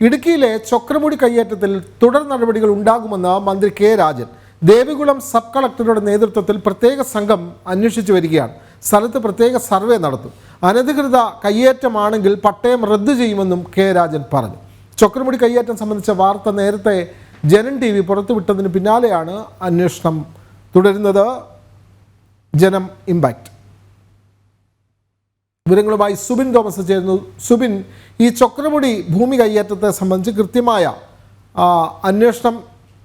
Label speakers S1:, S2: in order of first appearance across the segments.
S1: ഇടുക്കിയിലെ ചൊക്രമുടി കയ്യേറ്റത്തിൽ തുടർ നടപടികൾ ഉണ്ടാകുമെന്ന് മന്ത്രി കെ രാജൻ. ദേവികുളം സബ് കളക്ടറുടെ നേതൃത്വത്തിൽ പ്രത്യേക സംഘം അന്വേഷിച്ചു വരികയാണ്. സ്ഥലത്ത് പ്രത്യേക സർവേ നടത്തും. അനധികൃത കയ്യേറ്റമാണെങ്കിൽ പട്ടയം റദ്ദു ചെയ്യുമെന്നും കെ രാജൻ പറഞ്ഞു. ചൊക്രമുടി കയ്യേറ്റം സംബന്ധിച്ച വാർത്ത നേരത്തെ ജനം TV പുറത്തുവിട്ടതിന് പിന്നാലെയാണ് അന്വേഷണം തുടരുന്നത്. ജനം ഇമ്പാക്ട് വിവരങ്ങളുമായി സുബിൻ തോമസ് ചേരുന്നു. സുബിൻ, ഈ ചൊക്രമുടി ഭൂമി കയ്യേറ്റത്തെ സംബന്ധിച്ച് കൃത്യമായ അന്വേഷണം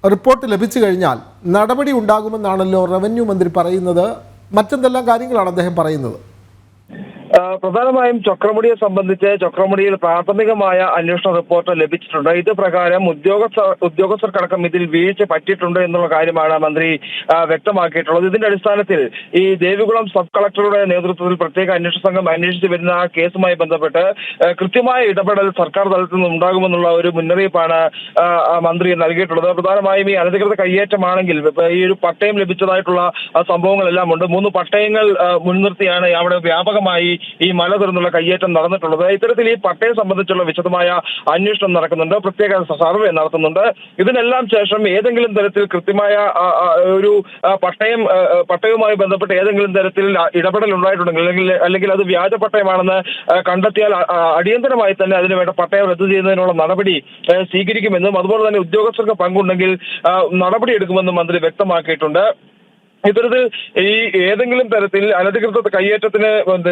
S1: റിപ്പോർട്ട് ലഭിച്ചു കഴിഞ്ഞാൽ നടപടി ഉണ്ടാകുമെന്നാണല്ലോ റവന്യൂ മന്ത്രി പറയുന്നത്. മറ്റെന്തെല്ലാം കാര്യങ്ങളാണ് അദ്ദേഹം പറയുന്നത്?
S2: പ്രധാനമായും ചൊക്രമുടിയെ സംബന്ധിച്ച് ചൊക്രമുടിയിൽ പ്രാഥമികമായ അന്വേഷണ റിപ്പോർട്ട് ലഭിച്ചിട്ടുണ്ട്. ഇത് പ്രകാരം ഉദ്യോഗസ്ഥർക്കടക്കം ഇതിൽ വീഴ്ച പറ്റിയിട്ടുണ്ട് എന്നുള്ള കാര്യമാണ് മന്ത്രി വ്യക്തമാക്കിയിട്ടുള്ളത്. ഇതിന്റെ അടിസ്ഥാനത്തിൽ ഈ ദേവികുളം സബ് കളക്ടറുടെ നേതൃത്വത്തിൽ പ്രത്യേക അന്വേഷണ സംഘം അന്വേഷിച്ചു വരുന്ന കേസുമായി ബന്ധപ്പെട്ട് കൃത്യമായ ഇടപെടൽ സർക്കാർ തലത്തിൽ നിന്ന് ഉണ്ടാകുമെന്നുള്ള ഒരു മുന്നറിയിപ്പാണ് മന്ത്രി നൽകിയിട്ടുള്ളത്. പ്രധാനമായും ഈ അനധികൃത കയ്യേറ്റമാണെങ്കിൽ ഈ ഒരു പട്ടയം ലഭിച്ചതായിട്ടുള്ള സംഭവങ്ങളെല്ലാം ഉണ്ട്. 3 പട്ടയങ്ങൾ മുൻനിർത്തിയാണ് അവിടെ വ്യാപകമായി ഈ മല തുറന്നുള്ള കയ്യേറ്റം നടന്നിട്ടുള്ളത്. ഇത്തരത്തിൽ ഈ പട്ടയം സംബന്ധിച്ചുള്ള വിശദമായ അന്വേഷണം നടക്കുന്നുണ്ട്, പ്രത്യേക സർവേ നടത്തുന്നുണ്ട്. ഇതിനെല്ലാം ശേഷം ഏതെങ്കിലും തരത്തിൽ കൃത്യമായ ഒരു പട്ടയവുമായി ബന്ധപ്പെട്ട് ഏതെങ്കിലും തരത്തിൽ ഇടപെടൽ ഉണ്ടായിട്ടുണ്ടെങ്കിൽ അല്ലെങ്കിൽ അത് വ്യാജ പട്ടയമാണെന്ന് കണ്ടെത്തിയാൽ അടിയന്തരമായി തന്നെ അതിനുവേണ്ട പട്ടയം റദ്ദു ചെയ്യുന്നതിനുള്ള നടപടി സ്വീകരിക്കുമെന്നും അതുപോലെ തന്നെ ഉദ്യോഗസ്ഥർക്ക് പങ്കുണ്ടെങ്കിൽ നടപടിയെടുക്കുമെന്നും മന്ത്രി വ്യക്തമാക്കിയിട്ടുണ്ട്. ഇത്തരത്തിൽ ഈ ഏതെങ്കിലും തരത്തിൽ അനധികൃത കയ്യേറ്റത്തിന്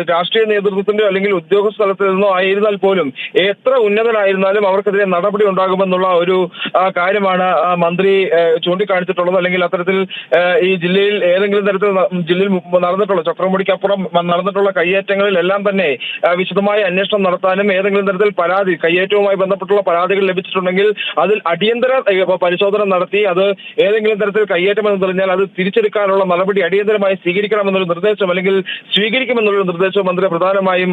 S2: രാഷ്ട്രീയ നേതൃത്വത്തിന്റെയോ അല്ലെങ്കിൽ ഉദ്യോഗസ്ഥ തലത്തിൽ നിന്നോ ആയിരുന്നാൽ പോലും എത്ര ഉന്നതനായിരുന്നാലും അവർക്കെതിരെ നടപടി ഉണ്ടാകുമെന്നുള്ള ഒരു കാര്യമാണ് മന്ത്രി ചൂണ്ടിക്കാണിച്ചിട്ടുള്ളത്. അല്ലെങ്കിൽ അത്തരത്തിൽ ഈ ജില്ലയിൽ ഏതെങ്കിലും തരത്തിൽ ജില്ലയിൽ നടന്നിട്ടുള്ള ചൊക്രമുടിക്കപ്പുറം നടന്നിട്ടുള്ള കയ്യേറ്റങ്ങളിലെല്ലാം തന്നെ വിശദമായ അന്വേഷണം നടത്താനും ഏതെങ്കിലും തരത്തിൽ കയ്യേറ്റവുമായി ബന്ധപ്പെട്ടുള്ള പരാതികൾ ലഭിച്ചിട്ടുണ്ടെങ്കിൽ അതിൽ അടിയന്തര പരിശോധന നടത്തി അത് ഏതെങ്കിലും തരത്തിൽ കയ്യേറ്റമെന്ന് തെളിഞ്ഞാൽ അത് തിരിച്ചെടുക്കാനുള്ള നടപടി അടിയന്തരമായി സ്വീകരിക്കണമെന്നൊരു നിർദ്ദേശം അല്ലെങ്കിൽ സ്വീകരിക്കുമെന്നുള്ള നിർദ്ദേശം മന്ത്രി പ്രധാനമായും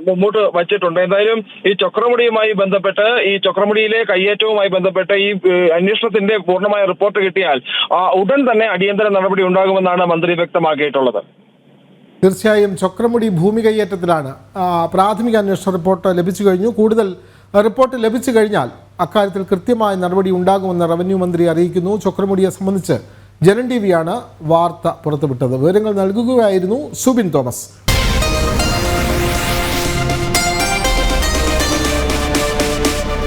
S2: മുമ്പോട്ട് വച്ചിട്ടുണ്ട്. എന്തായാലും ഈ ചൊക്രമുടിയുമായി ബന്ധപ്പെട്ട് ഈ ചൊക്രമുടിയിലെ കയ്യേറ്റവുമായി ബന്ധപ്പെട്ട് ഈ അന്വേഷണത്തിന്റെ പൂർണ്ണമായ റിപ്പോർട്ട് കിട്ടിയാൽ ഉടൻ തന്നെ അടിയന്തര നടപടി ഉണ്ടാകുമെന്നാണ് മന്ത്രി വ്യക്തമാക്കിയിട്ടുള്ളത്.
S1: തീർച്ചയായും ചൊക്രമുടി ഭൂമി കയ്യേറ്റത്തിലാണ് പ്രാഥമിക അന്വേഷണ റിപ്പോർട്ട് ലഭിച്ചു കഴിഞ്ഞു. കൂടുതൽ റിപ്പോർട്ട് ലഭിച്ചു കഴിഞ്ഞാൽ അക്കാര്യത്തിൽ കൃത്യമായ നടപടി ഉണ്ടാകുമെന്ന് റവന്യൂ മന്ത്രി അറിയിക്കുന്നു. ചൊക്രമുടിയെ സംബന്ധിച്ച് ജനം TV വാർത്ത പുറത്തുവിട്ടത്. വിവരങ്ങൾ നൽകുകയായിരുന്നു സുബിൻ തോമസ്.